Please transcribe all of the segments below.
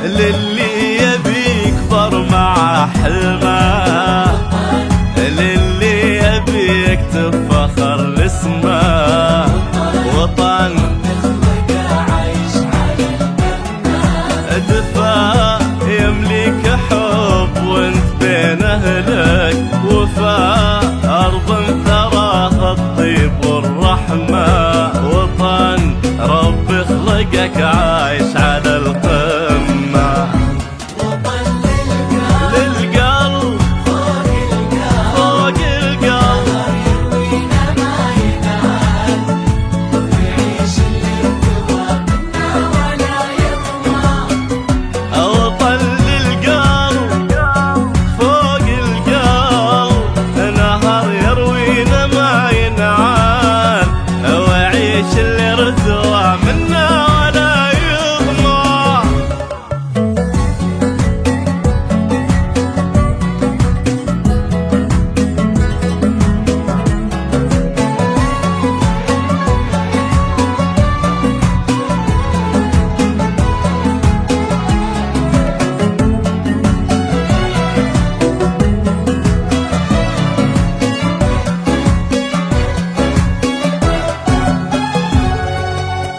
للي يبي يكبر مع حلمه، للي يبي يكتب فخر لاسمه. وطن عايش على الجنة، دفا يملك حب وانت بين اهلك وفاء، ارض ثراها الطيب والرحمه. وطن رب خلقك عايش على القمه. وطن للقلب فوق القلب يروينا ما ينال، ويعيش اللي ارتوى منا ولا يطمع. وطن للقلب فوق القلب، نهر يروينا ما ينعال، ويعيش اللي ارتوى منا ولا يطمع.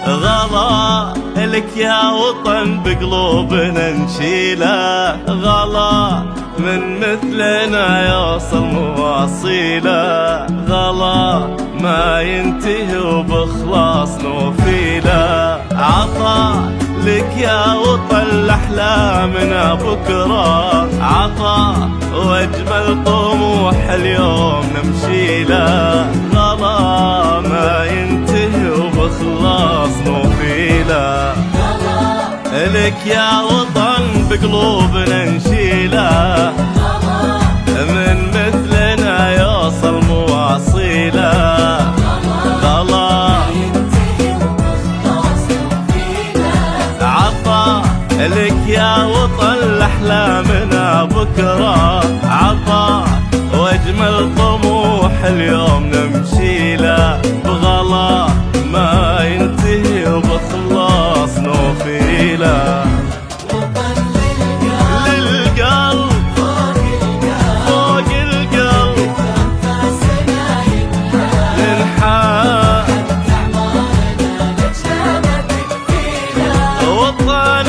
غلا لك يا وطن بقلوبنا نشيله، غلا من مثلنا يوصل مواصيله، غلا ما ينتهي وبخلاص نوفيله. عطا لك يا وطن لأحلامنا بكرة، عطا واجمل طموح اليوم نمشيله، غلا ما ينتهي وبخلاص نوفيله. لك يا وطن بقلوبنا نشيله، من مثلنا يوصل مواصيله، غلا عطا لك يا وطن لأحلامنا بكرة، عطا واجمل طموح اليوم نمشيله، بغلا ما ينتهي وبخلاص نوفيله. للقلب فوق القلب ننحى، وطن